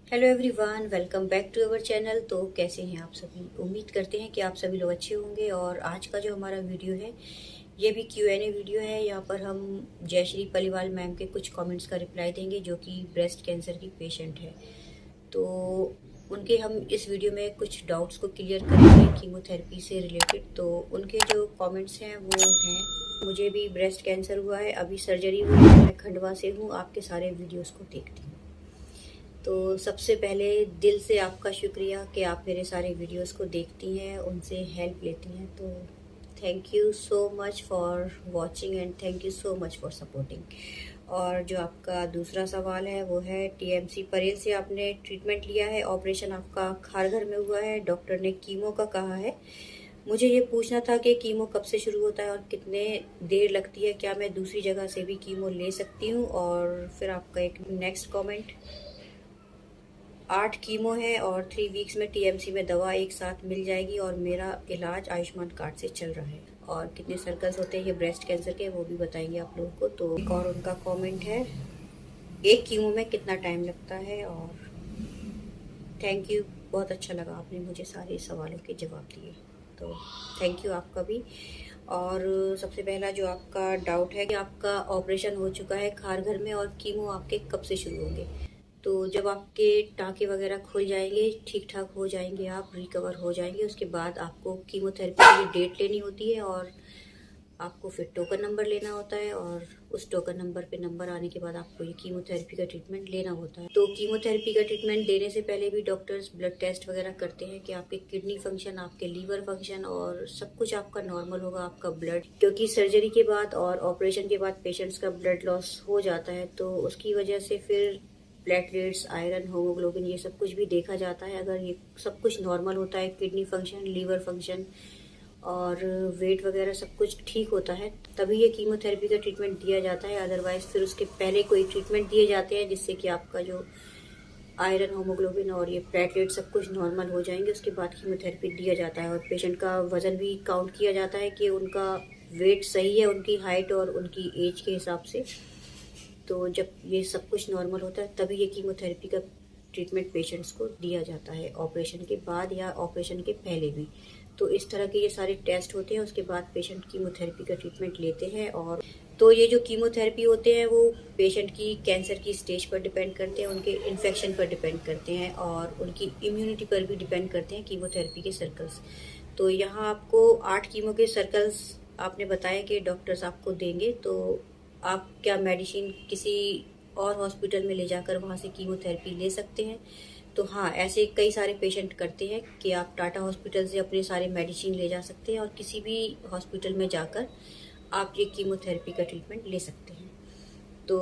Hello everyone, welcome back to our channel. तो कैसे हैं आप सभी? उम्मीद करते हैं कि आप सभी लोग अच्छे होंगे। और आज का जो हमारा वीडियो है ये भी Q&A वीडियो है। यहाँ पर हम जयश्री पलीवाल मैम के कुछ कमेंट्स का रिप्लाई देंगे, जो कि ब्रेस्ट कैंसर की पेशेंट है। तो उनके हम इस वीडियो में कुछ डाउट्स को क्लियर करेंगे कीमोथेरेपी से रिलेटेड। तो उनके जो कमेंट्स हैं वो हैं, मुझे भी ब्रेस्ट कैंसर हुआ है, अभी सर्जरी हुई है, मैं खंडवा से हूँ, आपके सारे वीडियोस को देखती हूँ। तो सबसे पहले दिल से आपका शुक्रिया कि आप मेरे सारे वीडियोस को देखती हैं, उनसे हेल्प लेती हैं। तो thank you so much for watching and thank you so much for supporting. और जो आपका दूसरा सवाल है वो है, TMC परेल से आपने ट्रीटमेंट लिया है, ऑपरेशन आपका खारघर में हुआ है, डॉक्टर ने कीमो का कहा है। मुझे ये पूछना था कि कीमो कब से शुरू होता है और कितने देर लगती है, क्या मैं दूसरी जगह से भी कीमो ले सकती हूँ? और फिर आपका एक नेक्स्ट कमेंट, 8 कीमो है और 3 वीक्स में TMC में दवा एक साथ मिल जाएगी और मेरा इलाज आयुष्मान कार्ड से चल रहा है। और कितने सर्कल्स होते हैं ये ब्रेस्ट कैंसर के, वो भी बताएंगे आप लोगों को। तो एक और उनका कमेंट है, एक कीमो में कितना टाइम लगता है? और थैंक यू, बहुत अच्छा लगा आपने मुझे सारे सवालों के जवाब दिए, तो थैंक यू आपका भी। और सबसे पहला जो आपका डाउट है कि आपका ऑपरेशन हो चुका है खारघर में और कीमो आपके कब से शुरू होंगे? तो जब आपके टाँके वगैरह खुल जाएंगे, ठीक ठाक हो जाएंगे, आप रिकवर हो जाएंगे, उसके बाद आपको कीमोथेरेपी के लिए डेट लेनी होती है और आपको फिर टोकन नंबर लेना होता है। और उस टोकन नंबर पे नंबर आने के बाद आपको ये कीमोथेरेपी का ट्रीटमेंट लेना होता है। तो कीमोथेरेपी का ट्रीटमेंट देने से पहले भी डॉक्टर्स ब्लड टेस्ट वगैरह करते हैं कि आपके किडनी फंक्शन, आपके लीवर फंक्शन और सब कुछ आपका नॉर्मल होगा, आपका ब्लड, क्योंकि सर्जरी के बाद और ऑपरेशन के बाद पेशेंट्स का ब्लड लॉस हो जाता है, तो उसकी वजह से फिर प्लेटलेट्स, आयरन, होमोग्लोबिन, ये सब कुछ भी देखा जाता है। अगर ये सब कुछ नॉर्मल होता है, किडनी फंक्शन, लीवर फंक्शन और वेट वगैरह सब कुछ ठीक होता है, तभी ये कीमोथेरेपी का ट्रीटमेंट दिया जाता है। अदरवाइज फिर उसके पहले कोई ट्रीटमेंट दिए जाते हैं जिससे कि आपका जो आयरन, होमोग्लोबिन और ये प्लेटलेट सब कुछ नॉर्मल हो जाएंगे, उसके बाद कीमोथेरेपी दिया जाता है। और पेशेंट का वजन भी काउंट किया जाता है कि उनका वेट सही है उनकी हाइट और उनकी एज के हिसाब से। तो जब ये सब कुछ नॉर्मल होता है तभी ये कीमोथेरेपी का ट्रीटमेंट पेशेंट्स को दिया जाता है, ऑपरेशन के बाद या ऑपरेशन के पहले भी। तो इस तरह के ये सारे टेस्ट होते हैं, उसके बाद पेशेंट कीमोथेरेपी का ट्रीटमेंट लेते हैं। और तो ये जो कीमोथेरेपी होते हैं वो पेशेंट की कैंसर की स्टेज पर डिपेंड करते हैं, उनके इन्फेक्शन पर डिपेंड करते हैं और उनकी इम्यूनिटी पर भी डिपेंड करते हैं कीमोथेरेपी के सर्कल्स। तो यहाँ आपको 8 कीमो के सर्कल्स आपने बताया कि डॉक्टर्स आपको देंगे। तो आप क्या मेडिसिन किसी और हॉस्पिटल में ले जाकर वहाँ से कीमोथेरेपी ले सकते हैं? तो हाँ, ऐसे कई सारे पेशेंट करते हैं कि आप टाटा हॉस्पिटल से अपने सारे मेडिसिन ले जा सकते हैं और किसी भी हॉस्पिटल में जाकर आप ये कीमोथेरेपी का ट्रीटमेंट ले सकते हैं। तो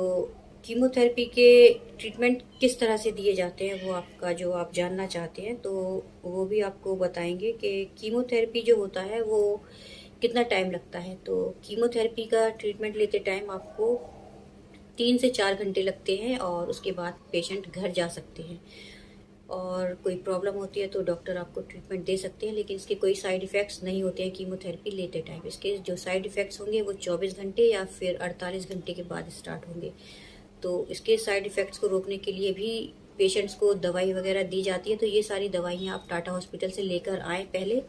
कीमोथेरेपी के ट्रीटमेंट किस तरह से दिए जाते हैं वो आपका जो आप जानना चाहते हैं, तो वो भी आपको बताएंगे कि कीमोथेरेपी जो होता है वो कितना टाइम लगता है। तो कीमोथेरेपी का ट्रीटमेंट लेते टाइम आपको 3 से 4 घंटे लगते हैं और उसके बाद पेशेंट घर जा सकते हैं। और कोई प्रॉब्लम होती है तो डॉक्टर आपको ट्रीटमेंट दे सकते हैं, लेकिन इसके कोई साइड इफ़ेक्ट्स नहीं होते हैं कीमोथेरेपी लेते टाइम। इसके जो साइड इफ़ेक्ट्स होंगे वो 24 घंटे या फिर 48 घंटे के बाद स्टार्ट होंगे। तो इसके साइड इफ़ेक्ट्स को रोकने के लिए भी पेशेंट्स को दवाई वगैरह दी जाती है। तो ये सारी दवाइयाँ आप टाटा हॉस्पिटल से लेकर आएँ पहले,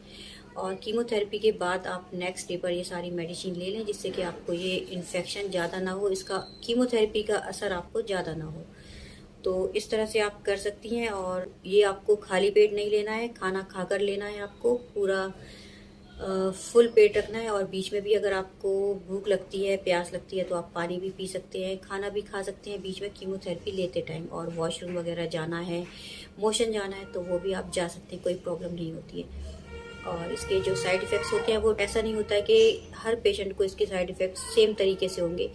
और कीमोथेरेपी के बाद आप नेक्स्ट डे पर ये सारी मेडिसिन ले लें, जिससे कि आपको ये इन्फेक्शन ज़्यादा ना हो, इसका कीमोथेरेपी का असर आपको ज़्यादा ना हो। तो इस तरह से आप कर सकती हैं। और ये आपको खाली पेट नहीं लेना है, खाना खाकर लेना है, आपको पूरा फुल पेट रखना है। और बीच में भी अगर आपको भूख लगती है, प्यास लगती है, तो आप पानी भी पी सकते हैं, खाना भी खा सकते हैं बीच में कीमोथेरेपी लेते टाइम। और वॉशरूम वगैरह जाना है, मोशन जाना है, तो वो भी आप जा सकते हैं, कोई प्रॉब्लम नहीं होती है। और इसके जो साइड इफ़ेक्ट्स होते हैं वो ऐसा नहीं होता है कि हर पेशेंट को इसके साइड इफ़ेक्ट्स सेम तरीके से होंगे।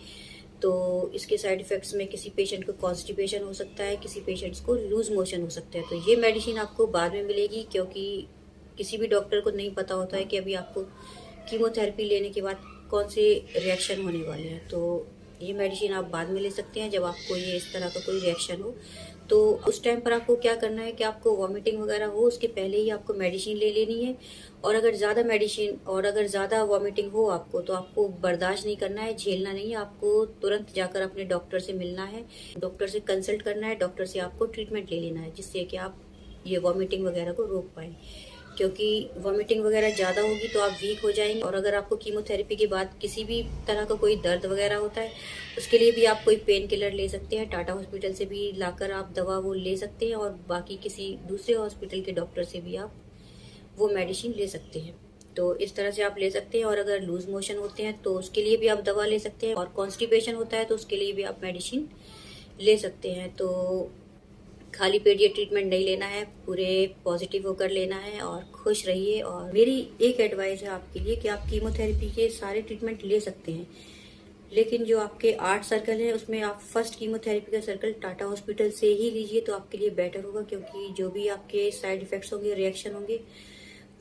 तो इसके साइड इफ़ेक्ट्स में किसी पेशेंट को कॉन्स्टिपेशन हो सकता है, किसी पेशेंट्स को लूज मोशन हो सकता है। तो ये मेडिसिन आपको बाद में मिलेगी, क्योंकि किसी भी डॉक्टर को नहीं पता होता है कि अभी आपको कीमोथेरेपी लेने के बाद कौन से रिएक्शन होने वाले हैं। तो ये मेडिसिन आप बाद में ले सकते हैं जब आपको ये इस तरह का कोई रिएक्शन हो। तो उस टाइम पर आपको क्या करना है कि आपको वॉमिटिंग वगैरह हो उसके पहले ही आपको मेडिसिन ले लेनी है। और अगर ज़्यादा वॉमिटिंग हो आपको, तो आपको बर्दाश्त नहीं करना है, झेलना नहीं है, आपको तुरंत जाकर अपने डॉक्टर से मिलना है, डॉक्टर से कंसल्ट करना है, डॉक्टर से आपको ट्रीटमेंट ले लेना है, जिससे कि आप ये वॉमिटिंग वगैरह को रोक पाएँ। क्योंकि वॉमिटिंग वगैरह ज़्यादा होगी तो आप वीक हो जाएंगे। और अगर आपको कीमोथेरेपी के बाद किसी भी तरह का कोई दर्द वगैरह होता है, उसके लिए भी आप कोई पेन किलर ले सकते हैं, टाटा हॉस्पिटल से भी लाकर आप दवा वो ले सकते हैं, और बाकी किसी दूसरे हॉस्पिटल के डॉक्टर से भी आप वो मेडिसिन ले सकते हैं। तो इस तरह से आप ले सकते हैं। और अगर लूज मोशन होते हैं तो उसके लिए भी आप दवा ले सकते हैं, और कॉन्स्टिपेशन होता है तो उसके लिए भी आप मेडिसिन ले सकते हैं। तो खाली पेट ये ट्रीटमेंट नहीं लेना है, पूरे पॉजिटिव होकर लेना है, और खुश रहिए। और मेरी एक एडवाइस है आपके लिए कि आप कीमोथेरेपी के सारे ट्रीटमेंट ले सकते हैं, लेकिन जो आपके 8 सर्कल हैं उसमें आप फर्स्ट कीमोथेरेपी का सर्कल टाटा हॉस्पिटल से ही लीजिए, तो आपके लिए बेटर होगा। क्योंकि जो भी आपके साइड इफेक्ट्स होंगे, रिएक्शन होंगे,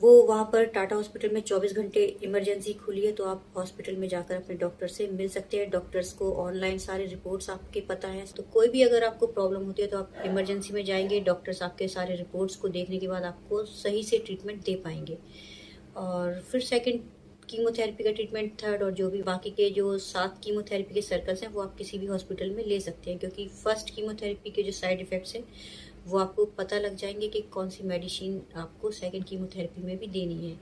वो वहाँ पर टाटा हॉस्पिटल में 24 घंटे इमरजेंसी खुली है, तो आप हॉस्पिटल में जाकर अपने डॉक्टर से मिल सकते हैं। डॉक्टर्स को ऑनलाइन सारे रिपोर्ट्स आपके पता है, तो कोई भी अगर आपको प्रॉब्लम होती है तो आप इमरजेंसी में जाएंगे, डॉक्टर्स आपके सारे रिपोर्ट्स को देखने के बाद आपको सही से ट्रीटमेंट दे पाएंगे। और फिर सेकेंड कीमोथेरेपी का ट्रीटमेंट, थर्ड और जो भी बाकी के जो 7 कीमोथेरेपी के सर्कल्स हैं वो आप किसी भी हॉस्पिटल में ले सकते हैं। क्योंकि फर्स्ट कीमोथेरेपी के जो साइड इफेक्ट्स हैं वो आपको पता लग जाएंगे कि कौन सी मेडिसिन आपको सेकंड कीमोथेरेपी में भी देनी है।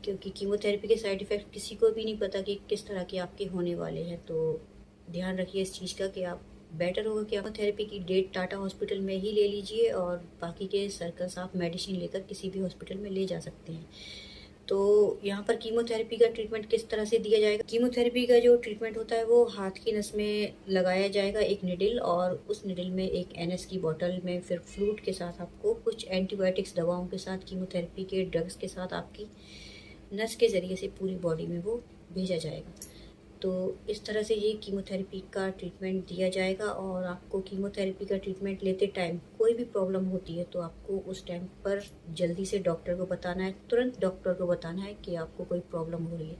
क्योंकि कीमोथेरेपी के साइड इफेक्ट किसी को भी नहीं पता कि किस तरह के आपके होने वाले हैं। तो ध्यान रखिए इस चीज़ का कि आप बेटर होगा कि कीमोथेरेपी की डेट टाटा हॉस्पिटल में ही ले लीजिए, और बाकी के सर्कल्स आप मेडिसिन लेकर किसी भी हॉस्पिटल में ले जा सकते हैं। तो यहाँ पर कीमोथेरेपी का ट्रीटमेंट किस तरह से दिया जाएगा। कीमोथेरेपी का जो ट्रीटमेंट होता है वो हाथ की नस में लगाया जाएगा एक निडल, और उस निडल में एक NS की बोतल में फिर फ्लूइड के साथ आपको कुछ एंटीबायोटिक्स दवाओं के साथ, कीमोथेरेपी के ड्रग्स के साथ आपकी नस के ज़रिए से पूरी बॉडी में वो भेजा जाएगा। तो इस तरह से ये कीमोथेरेपी का ट्रीटमेंट दिया जाएगा। और आपको कीमोथेरेपी का ट्रीटमेंट लेते टाइम कोई भी प्रॉब्लम होती है तो आपको उस टाइम पर जल्दी से डॉक्टर को बताना है, तुरंत डॉक्टर को बताना है कि आपको कोई प्रॉब्लम हो रही है।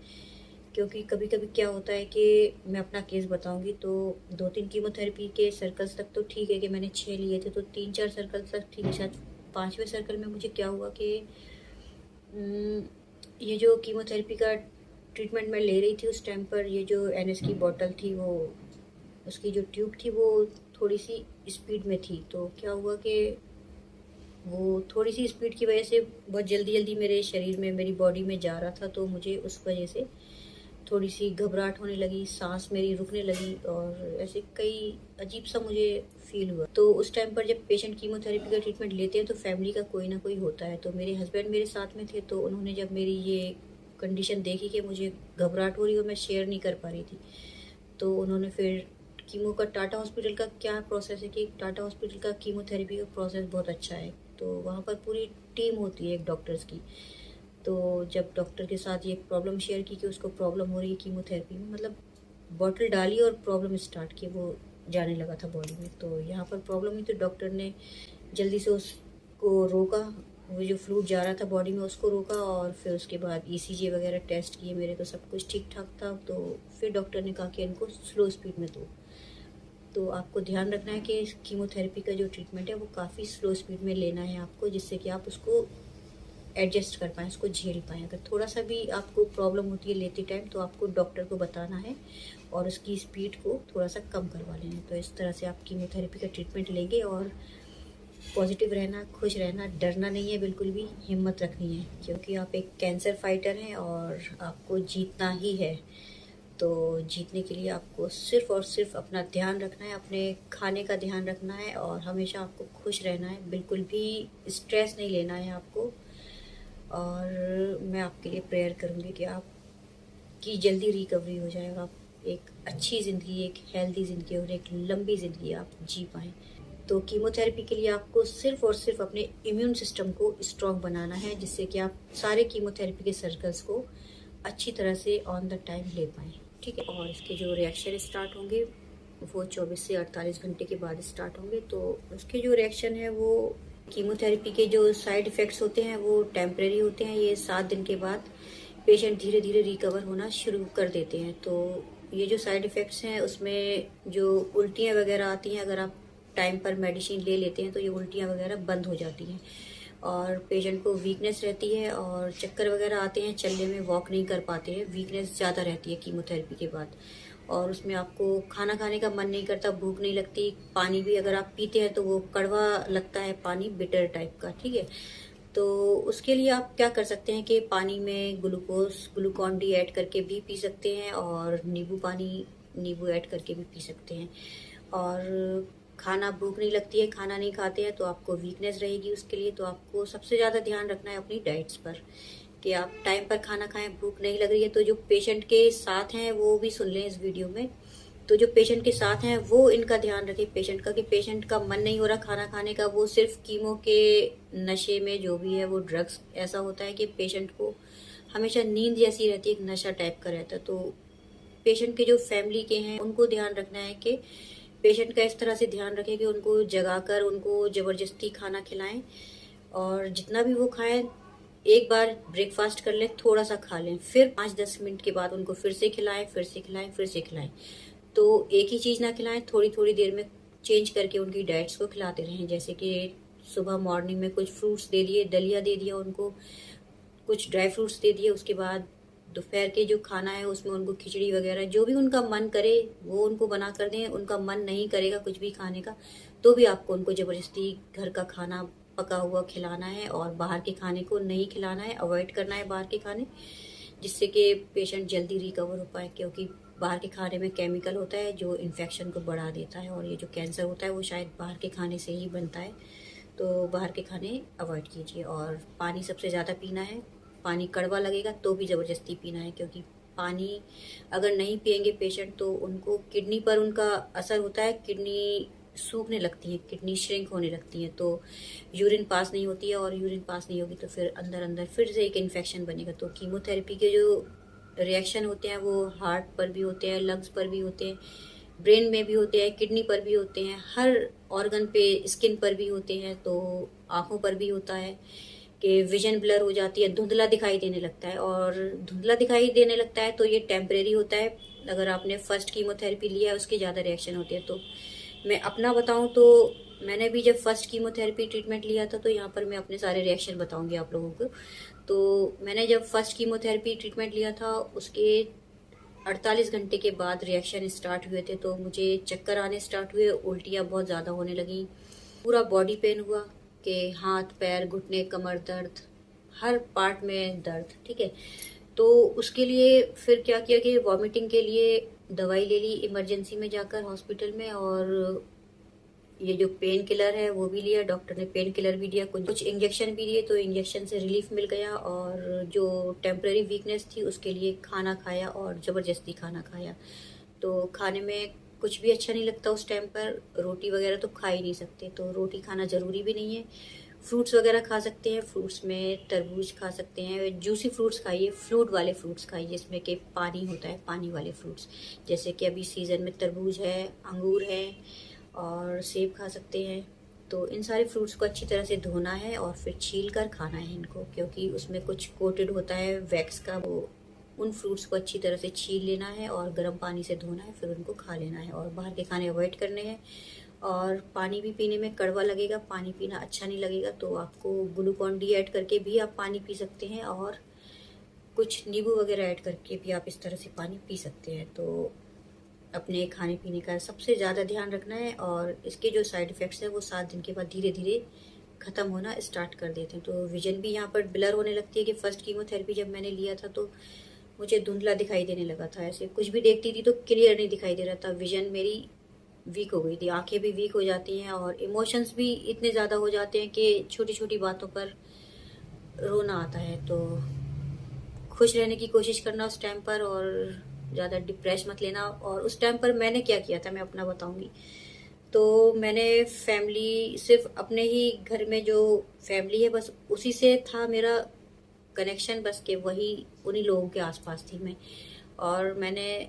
क्योंकि कभी कभी क्या होता है कि मैं अपना केस बताऊंगी, तो 2-3 कीमोथेरेपी के सर्कल्स तक तो ठीक है कि मैंने 6 लिए थे, तो 3-4 सर्कल तक ठीक है, शायद 5वें सर्कल में मुझे क्या हुआ कि ये जो कीमोथेरेपी का ट्रीटमेंट मैं ले रही थी उस टाइम पर, ये जो NS की बोतल थी वो, उसकी जो ट्यूब थी वो थोड़ी सी स्पीड में थी। तो क्या हुआ कि वो थोड़ी सी स्पीड की वजह से बहुत जल्दी जल्दी मेरे शरीर में, मेरी बॉडी में जा रहा था, तो मुझे उस वजह से थोड़ी सी घबराहट होने लगी, सांस मेरी रुकने लगी, और ऐसे कई अजीब सा मुझे फील हुआ। तो उस टाइम पर जब पेशेंट कीमोथेरेपी का ट्रीटमेंट लेते हैं तो फैमिली का कोई ना कोई होता है। तो मेरे हस्बैंड मेरे साथ में थे, तो उन्होंने जब मेरी ये कंडीशन देखी कि मुझे घबराहट हो रही है और मैं शेयर नहीं कर पा रही थी, तो उन्होंने फिर कीमो का, टाटा हॉस्पिटल का क्या प्रोसेस है कि टाटा हॉस्पिटल का कीमोथेरेपी का प्रोसेस बहुत अच्छा है। तो वहाँ पर पूरी टीम होती है एक डॉक्टर्स की। तो जब डॉक्टर के साथ ये प्रॉब्लम शेयर की कि उसको प्रॉब्लम हो रही है कीमोथेरेपी में, मतलब बॉटल डाली और प्रॉब्लम स्टार्ट की, वो जाने लगा था बॉडी में। तो यहाँ पर प्रॉब्लम हुई तो डॉक्टर ने जल्दी से उसको रोका, वो जो फ्लूइड जा रहा था बॉडी में उसको रोका, और फिर उसके बाद ECG वगैरह टेस्ट किए मेरे, तो सब कुछ ठीक ठाक था। तो फिर डॉक्टर ने कहा कि इनको स्लो स्पीड में दो। तो आपको ध्यान रखना है कि कीमोथेरेपी का जो ट्रीटमेंट है वो काफ़ी स्लो स्पीड में लेना है आपको, जिससे कि आप उसको एडजस्ट कर पाएँ, उसको झेल पाएँ। अगर थोड़ा सा भी आपको प्रॉब्लम होती है लेते टाइम तो आपको डॉक्टर को बताना है और उसकी स्पीड को थोड़ा सा कम करवा लेना है। तो इस तरह से आप कीमोथेरेपी का ट्रीटमेंट लेंगे, और पॉजिटिव रहना, खुश रहना, डरना नहीं है बिल्कुल भी, हिम्मत रखनी है। क्योंकि आप एक कैंसर फाइटर हैं और आपको जीतना ही है। तो जीतने के लिए आपको सिर्फ़ और सिर्फ अपना ध्यान रखना है, अपने खाने का ध्यान रखना है, और हमेशा आपको खुश रहना है, बिल्कुल भी स्ट्रेस नहीं लेना है आपको। और मैं आपके लिए प्रेयर करूँगी कि आपकी जल्दी रिकवरी हो जाए और आप एक अच्छी ज़िंदगी, एक हेल्दी ज़िंदगी और एक लंबी ज़िंदगी आप जी पाएँ। तो कीमोथेरेपी के लिए आपको सिर्फ़ और सिर्फ अपने इम्यून सिस्टम को स्ट्रॉन्ग बनाना है, जिससे कि आप सारे कीमोथेरेपी के सर्कल्स को अच्छी तरह से ऑन द टाइम ले पाएँ, ठीक है। और इसके जो रिएक्शन स्टार्ट होंगे वो 24 से 48 घंटे के बाद स्टार्ट होंगे। तो उसके जो रिएक्शन है वो, कीमोथेरेपी के जो साइड इफ़ेक्ट्स होते हैं वो टेम्परेरी होते हैं। ये 7 दिन के बाद पेशेंट धीरे धीरे रिकवर होना शुरू कर देते हैं। तो ये जो साइड इफ़ेक्ट्स हैं उसमें जो उल्टियाँ वगैरह आती हैं, अगर आप टाइम पर मेडिसिन ले लेते हैं तो ये उल्टियाँ वगैरह बंद हो जाती हैं। और पेशेंट को वीकनेस रहती है और चक्कर वगैरह आते हैं, चलने में वॉक नहीं कर पाते हैं, वीकनेस ज़्यादा रहती है कीमोथेरेपी के बाद। और उसमें आपको खाना खाने का मन नहीं करता, भूख नहीं लगती, पानी भी अगर आप पीते हैं तो वो कड़वा लगता है, पानी बिटर टाइप का, ठीक है। तो उसके लिए आप क्या कर सकते हैं कि पानी में ग्लूकॉन डी ऐड करके भी पी सकते हैं, और नींबू ऐड करके भी पी सकते हैं। और खाना भूख नहीं लगती है, खाना नहीं खाते हैं तो आपको वीकनेस रहेगी। उसके लिए तो आपको सबसे ज़्यादा ध्यान रखना है अपनी डाइट्स पर, कि आप टाइम पर खाना खाएं। भूख नहीं लग रही है तो जो पेशेंट के साथ हैं वो भी सुन लें इस वीडियो में। तो जो पेशेंट के साथ हैं वो इनका ध्यान रखें पेशेंट का, कि पेशेंट का मन नहीं हो रहा खाना खाने का, वो सिर्फ कीमो के नशे में जो भी है वो ड्रग्स, ऐसा होता है कि पेशेंट को हमेशा नींद जैसी रहती है, एक नशा टाइप का रहता है। तो पेशेंट के जो फैमिली के हैं उनको ध्यान रखना है कि पेशेंट का इस तरह से ध्यान रखें कि उनको जगाकर उनको ज़बरदस्ती खाना खिलाएं, और जितना भी वो खाएं एक बार ब्रेकफास्ट कर लें, थोड़ा सा खा लें, फिर 5-10 मिनट के बाद उनको फिर से खिलाएं, फिर से खिलाएं, फिर से खिलाएं। तो एक ही चीज़ ना खिलाएं, थोड़ी थोड़ी देर में चेंज करके उनकी डाइट्स को खिलाते रहें। जैसे कि सुबह मॉर्निंग में कुछ फ्रूट्स दे दिए, दलिया दे दिया उनको, कुछ ड्राई फ्रूट्स दे दिए। उसके बाद दोपहर के जो खाना है उसमें उनको खिचड़ी वगैरह जो भी उनका मन करे वो उनको बना कर दें। उनका मन नहीं करेगा कुछ भी खाने का तो भी आपको उनको ज़बरदस्ती घर का खाना पका हुआ खिलाना है, और बाहर के खाने को नहीं खिलाना है, अवॉइड करना है बाहर के खाने, जिससे कि पेशेंट जल्दी रिकवर हो पाए। क्योंकि बाहर के खाने में केमिकल होता है जो इन्फेक्शन को बढ़ा देता है, और ये जो कैंसर होता है वो शायद बाहर के खाने से ही बनता है। तो बाहर के खाने अवॉइड कीजिए, और पानी सबसे ज़्यादा पीना है। पानी कड़वा लगेगा तो भी ज़बरदस्ती पीना है, क्योंकि पानी अगर नहीं पियेंगे पेशेंट तो उनको किडनी पर उनका असर होता है, किडनी सूखने लगती है, किडनी श्रिंक होने लगती है, तो यूरिन पास नहीं होती है, और यूरिन पास नहीं होगी तो फिर अंदर अंदर फिर से एक इन्फेक्शन बनेगा। तो कीमोथेरेपी के जो रिएक्शन होते हैं वो हार्ट पर भी होते हैं, लंग्स पर भी होते हैं, ब्रेन में भी होते हैं, किडनी पर भी होते हैं, हर ऑर्गन पे, स्किन पर भी होते हैं, तो आँखों पर भी होता है कि विजन ब्लर हो जाती है, धुंधला दिखाई देने लगता है। और धुंधला दिखाई देने लगता है तो ये टेम्परेरी होता है। अगर आपने फर्स्ट कीमोथेरेपी लिया है उसकी ज़्यादा रिएक्शन होती है। तो मैं अपना बताऊं तो मैंने भी जब फर्स्ट कीमोथेरेपी ट्रीटमेंट लिया था, तो यहाँ पर मैं अपने सारे रिएक्शन बताऊंगी आप लोगों को। तो मैंने जब फर्स्ट कीमोथेरेपी ट्रीटमेंट लिया था उसके 48 घंटे के बाद रिएक्शन स्टार्ट हुए थे। तो मुझे चक्कर आने स्टार्ट हुए, उल्टियाँ बहुत ज़्यादा होने लगी, पूरा बॉडी पेन हुआ कि हाथ पैर घुटने कमर दर्द, हर पार्ट में दर्द, ठीक है। तो उसके लिए फिर क्या किया कि वॉमिटिंग के लिए दवाई ले ली इमरजेंसी में जाकर हॉस्पिटल में, और ये जो पेन किलर है वो भी लिया, डॉक्टर ने पेन किलर भी दिया, कुछ इंजेक्शन भी दिए, तो इंजेक्शन से रिलीफ मिल गया। और जो टेम्पररी वीकनेस थी उसके लिए खाना खाया, और ज़बरदस्ती खाना खाया। तो खाने में कुछ भी अच्छा नहीं लगता उस टाइम पर, रोटी वगैरह तो खा ही नहीं सकते, तो रोटी खाना ज़रूरी भी नहीं है। फ्रूट्स वगैरह खा सकते हैं, फ्रूट्स में तरबूज खा सकते हैं, जूसी फ्रूट्स खाइए, फ्लूट वाले फ्रूट्स खाइए जिसमें कि पानी होता है, पानी वाले फ्रूट्स। जैसे कि अभी सीज़न में तरबूज है, अंगूर है, और सेब खा सकते हैं। तो इन सारे फ्रूट्स को अच्छी तरह से धोना है और फिर छील कर खाना है इनको, क्योंकि उसमें कुछ कोटेड होता है वैक्स का। वो उन फ्रूट्स को अच्छी तरह से छील लेना है और गर्म पानी से धोना है, फिर उनको खा लेना है। और बाहर के खाने अवॉइड करने हैं। और पानी भी पीने में कड़वा लगेगा, पानी पीना अच्छा नहीं लगेगा, तो आपको ग्लूकॉन डी ऐड करके भी आप पानी पी सकते हैं, और कुछ नींबू वगैरह ऐड करके भी आप इस तरह से पानी पी सकते हैं। तो अपने खाने पीने का सबसे ज़्यादा ध्यान रखना है। और इसके जो साइड इफ़ेक्ट्स हैं वो 7 दिन के बाद धीरे धीरे ख़त्म होना स्टार्ट कर देते हैं। तो विजन भी यहाँ पर ब्लर होने लगती है, कि फर्स्ट कीमोथेरेपी जब मैंने लिया था तो मुझे धुंधला दिखाई देने लगा था, ऐसे कुछ भी देखती थी तो क्लियर नहीं दिखाई दे रहा था, विजन मेरी वीक हो गई थी, आंखें भी वीक हो जाती हैं, और इमोशंस भी इतने ज़्यादा हो जाते हैं कि छोटी छोटी बातों पर रोना आता है। तो खुश रहने की कोशिश करना उस टाइम पर, और ज़्यादा डिप्रेस मत लेना। और उस टाइम पर मैंने क्या किया था मैं अपना बताऊंगी। तो मैंने फैमिली, सिर्फ अपने ही घर में जो फैमिली है बस उसी से था मेरा कनेक्शन, बस के वही उन्हीं लोगों के आसपास थी मैं। और मैंने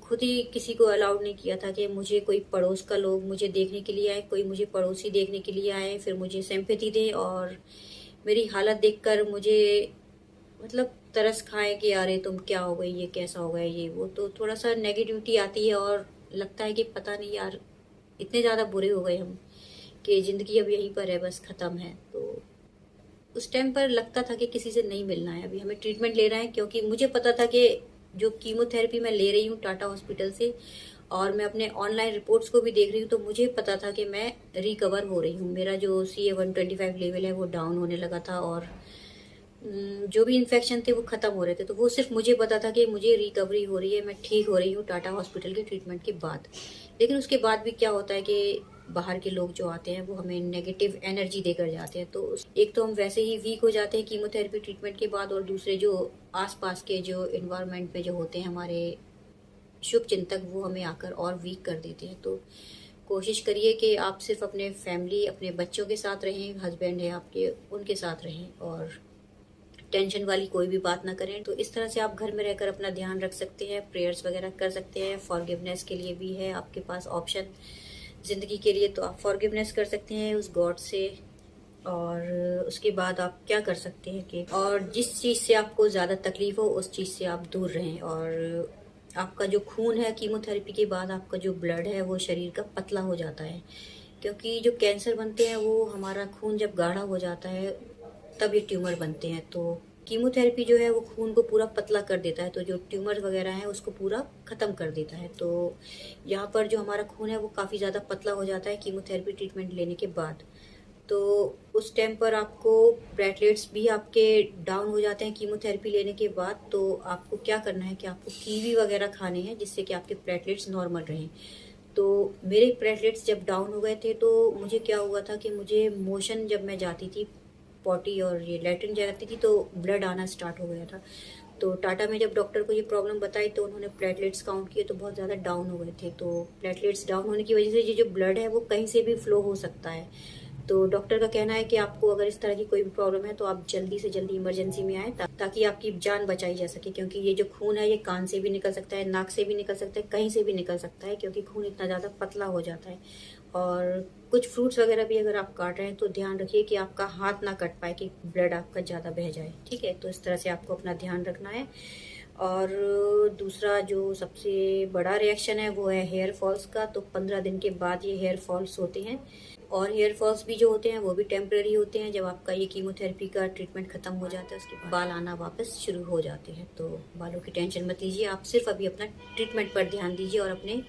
खुद ही किसी को अलाउड नहीं किया था कि मुझे कोई पड़ोस का लोग मुझे देखने के लिए आए, कोई मुझे पड़ोसी देखने के लिए आए, फिर मुझे सिंपैथी दे और मेरी हालत देखकर मुझे मतलब तरस खाए कि अरे तुम क्या हो गई, ये कैसा हो गया, ये वो। तो थोड़ा सा नेगेटिविटी आती है और लगता है कि पता नहीं यार इतने ज़्यादा बुरे हो गए हम कि ज़िंदगी अब यहीं पर है, बस ख़त्म है। तो उस टाइम पर लगता था कि किसी से नहीं मिलना है, अभी हमें ट्रीटमेंट लेना है, क्योंकि मुझे पता था कि जो कीमोथेरेपी मैं ले रही हूँ टाटा हॉस्पिटल से, और मैं अपने ऑनलाइन रिपोर्ट्स को भी देख रही हूँ, तो मुझे पता था कि मैं रिकवर हो रही हूँ। मेरा जो CA-125 लेवल है वो डाउन होने लगा था, और जो भी इन्फेक्शन थे वो ख़त्म हो रहे थे। तो वो सिर्फ मुझे पता था कि मुझे रिकवरी हो रही है, मैं ठीक हो रही हूँ टाटा हॉस्पिटल के ट्रीटमेंट के बाद। लेकिन उसके बाद भी क्या होता है कि बाहर के लोग जो आते हैं वो हमें नेगेटिव एनर्जी देकर जाते हैं। तो एक तो हम वैसे ही वीक हो जाते हैं कीमोथेरेपी ट्रीटमेंट के बाद, और दूसरे जो आसपास के जो इन्वायरमेंट में जो होते हैं हमारे शुभ चिंतक, वो हमें आकर और वीक कर देते हैं। तो कोशिश करिए कि आप सिर्फ अपने फैमिली, अपने बच्चों के साथ रहें, हस्बैंड है आपके उनके साथ रहें, और टेंशन वाली कोई भी बात ना करें। तो इस तरह से आप घर में रहकर अपना ध्यान रख सकते हैं, प्रेयर्स वगैरह कर सकते हैं। फॉरगिवनेस के लिए भी है आपके पास ऑप्शन ज़िंदगी के लिए, तो आप फॉरगिवनेस कर सकते हैं उस गॉड से। और उसके बाद आप क्या कर सकते हैं कि, और जिस चीज़ से आपको ज़्यादा तकलीफ हो उस चीज़ से आप दूर रहें। और आपका जो खून है कीमोथेरेपी के बाद, आपका जो ब्लड है वो शरीर का पतला हो जाता है, क्योंकि जो कैंसर बनते हैं वो हमारा खून जब गाढ़ा हो जाता है तब ये ट्यूमर बनते हैं। तो कीमोथेरेपी जो है वो खून को पूरा पतला कर देता है, तो जो ट्यूमर वगैरह है उसको पूरा ख़त्म कर देता है। तो यहाँ पर जो हमारा खून है वो काफ़ी ज़्यादा पतला हो जाता है कीमोथेरेपी ट्रीटमेंट लेने के बाद। तो उस टाइम पर आपको प्लेटलेट्स भी आपके डाउन हो जाते हैं कीमोथेरेपी लेने के बाद। तो आपको क्या करना है कि आपको कीवी वगैरह खाने हैं, जिससे कि आपके प्लेटलेट्स नॉर्मल रहें। तो मेरे प्लेटलेट्स जब डाउन हो गए थे तो मुझे क्या हुआ था कि मुझे मोशन, जब मैं जाती थी पॉटी और ये लैट्रिन जाती थी, तो ब्लड आना स्टार्ट हो गया था। तो टाटा में जब डॉक्टर को ये प्रॉब्लम बताई तो उन्होंने प्लेटलेट्स काउंट किए तो बहुत ज़्यादा डाउन हो गए थे। तो प्लेटलेट्स डाउन होने की वजह से ये जो ब्लड है वो कहीं से भी फ्लो हो सकता है। तो डॉक्टर का कहना है कि आपको अगर इस तरह की कोई भी प्रॉब्लम है तो आप जल्दी से जल्दी इमरजेंसी में आए, ताकि आपकी जान बचाई जा सके। क्योंकि ये जो खून है ये कान से भी निकल सकता है, नाक से भी निकल सकता है, कहीं से भी निकल सकता है, क्योंकि खून इतना ज़्यादा पतला हो जाता है। और कुछ फ्रूट्स वगैरह भी अगर आप काट रहे हैं तो ध्यान रखिए कि आपका हाथ ना कट पाए कि ब्लड आपका ज़्यादा बह जाए, ठीक है। तो इस तरह से आपको अपना ध्यान रखना है। और दूसरा जो सबसे बड़ा रिएक्शन है वो है हेयर फॉल्स का। तो 15 दिन के बाद ये हेयर फॉल्स होते हैं, और हेयर फॉल्स भी जो होते हैं वो भी टेम्परेरी होते हैं। जब आपका ये कीमोथेरेपी का ट्रीटमेंट खत्म हो जाता है उसके बाद बाल आना वापस शुरू हो जाते हैं। तो बालों की टेंशन मत लीजिए, आप सिर्फ अभी अपना ट्रीटमेंट पर ध्यान दीजिए, और अपने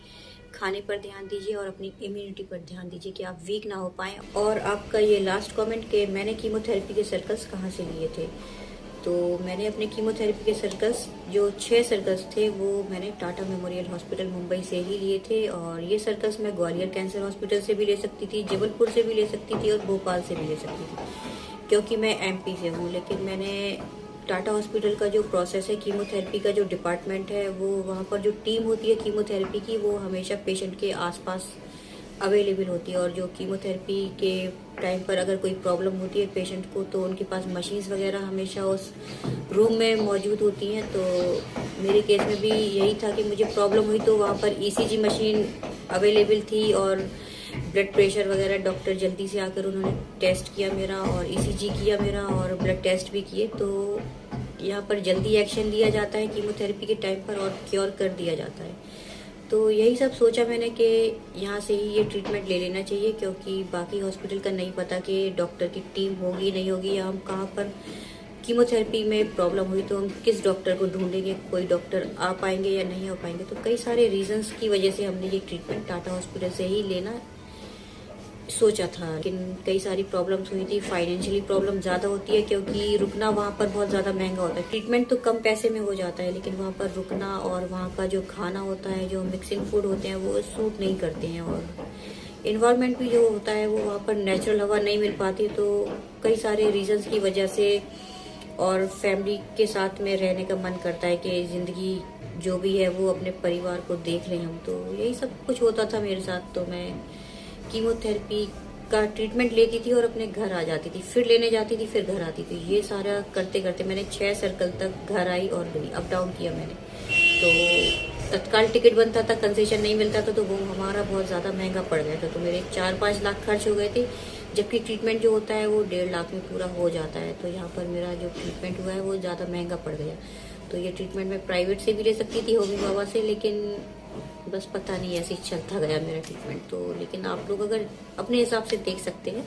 खाने पर ध्यान दीजिए, और अपनी इम्यूनिटी पर ध्यान दीजिए कि आप वीक ना हो पाएँ। और आपका ये लास्ट कमेंट कि मैंने कीमोथेरेपी के सर्कल्स कहाँ से लिए थे, तो मैंने अपने कीमोथेरेपी के सर्कल्स जो 6 सर्कल्स थे वो मैंने टाटा मेमोरियल हॉस्पिटल मुंबई से ही लिए थे। और ये सर्कल्स मैं ग्वालियर कैंसर हॉस्पिटल से भी ले सकती थी, जबलपुर से भी ले सकती थी, और भोपाल से भी ले सकती थी, क्योंकि मैं MP से हूँ। लेकिन मैंने टाटा हॉस्पिटल का जो प्रोसेस है, कीमोथेरेपी का जो डिपार्टमेंट है, वो वहाँ पर जो टीम होती है कीमोथेरेपी की, वो हमेशा पेशेंट के आसपास अवेलेबल होती है। और जो कीमोथेरेपी के टाइम पर अगर कोई प्रॉब्लम होती है पेशेंट को, तो उनके पास मशीन्स वगैरह हमेशा उस रूम में मौजूद होती हैं। तो मेरे केस में भी यही था कि मुझे प्रॉब्लम हुई तो वहाँ पर ECG मशीन अवेलेबल थी, और ब्लड प्रेशर वगैरह डॉक्टर जल्दी से आकर उन्होंने टेस्ट किया मेरा, और ECG किया मेरा, और ब्लड टेस्ट भी किए। तो यहाँ पर जल्दी एक्शन लिया जाता है कीमोथेरेपी के टाइम पर, और क्योर कर दिया जाता है। तो यही सब सोचा मैंने कि यहाँ से ही ये ट्रीटमेंट ले लेना चाहिए, क्योंकि बाकी हॉस्पिटल का नहीं पता कि डॉक्टर की टीम होगी नहीं होगी, या हम कहाँ पर कीमोथेरेपी में प्रॉब्लम हुई तो हम किस डॉक्टर को ढूंढेंगे, कोई डॉक्टर आ पाएंगे या नहीं हो पाएंगे। तो कई सारे रीजंस की वजह से हमने ये ट्रीटमेंट टाटा हॉस्पिटल से ही लेना सोचा था। लेकिन कई सारी प्रॉब्लम्स हुई थी, फाइनेंशियली प्रॉब्लम ज़्यादा होती है, क्योंकि रुकना वहाँ पर बहुत ज़्यादा महंगा होता है। ट्रीटमेंट तो कम पैसे में हो जाता है, लेकिन वहाँ पर रुकना और वहाँ का जो खाना होता है, जो मिक्सिंग फूड होते हैं, वो सूट नहीं करते हैं। और इन्वायरमेंट भी जो होता है वो वहाँ पर नेचुरल हवा नहीं मिल पाती। तो कई सारे रीजंस की वजह से, और फैमिली के साथ में रहने का मन करता है कि ज़िंदगी जो भी है वो अपने परिवार को देख लें हम। तो यही सब कुछ होता था मेरे साथ। तो मैं कीमोथेरेपी का ट्रीटमेंट लेती थी और अपने घर आ जाती थी, फिर लेने जाती थी, फिर घर आती थी। ये सारा करते करते मैंने 6 सर्कल तक घर आई और गई, अप डाउन किया मैंने। तो तत्काल टिकट बनता था, कंसेशन नहीं मिलता था, तो वो हमारा बहुत ज़्यादा महंगा पड़ गया था। तो मेरे 4-5 लाख खर्च हो गए थे, जबकि ट्रीटमेंट जो होता है वो 1.5 लाख में पूरा हो जाता है। तो यहाँ पर मेरा जो ट्रीटमेंट हुआ है वो ज़्यादा महंगा पड़ गया। तो ये ट्रीटमेंट मैं प्राइवेट से भी ले सकती थी, होमी बाबा से, लेकिन बस पता नहीं ऐसे ही चलता गया मेरा ट्रीटमेंट। तो लेकिन आप लोग अगर अपने हिसाब से देख सकते हैं।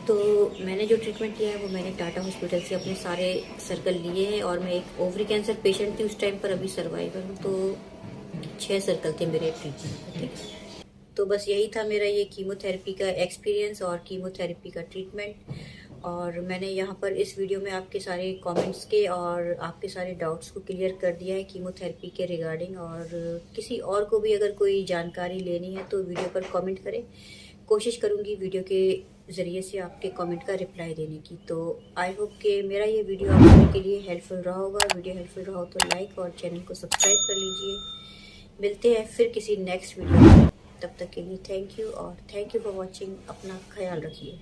तो मैंने जो ट्रीटमेंट लिया है वो मैंने टाटा हॉस्पिटल से अपने सारे सर्कल लिए हैं, और मैं एक ओवरी कैंसर पेशेंट थी उस टाइम पर, अभी सर्वाइवर हूँ। तो 6 सर्कल थे मेरे ट्रीटमेंट, ठीक है। तो बस यही था मेरा ये कीमोथेरेपी का एक्सपीरियंस और कीमोथेरेपी का ट्रीटमेंट। और मैंने यहाँ पर इस वीडियो में आपके सारे कमेंट्स के और आपके सारे डाउट्स को क्लियर कर दिया है कीमोथेरेपी के रिगार्डिंग। और किसी और को भी अगर कोई जानकारी लेनी है तो वीडियो पर कमेंट करें, कोशिश करूँगी वीडियो के ज़रिए से आपके कमेंट का रिप्लाई देने की। तो आई होप कि मेरा ये वीडियो आप सभी के लिए हेल्पफुल रहा होगा। वीडियो हेल्पफुल रहा हो तो लाइक और चैनल को सब्सक्राइब कर लीजिए। मिलते हैं फिर किसी नेक्स्ट वीडियो में, तब तक के लिए थैंक यू, और थैंक यू फॉर वॉचिंग। अपना ख्याल रखिए।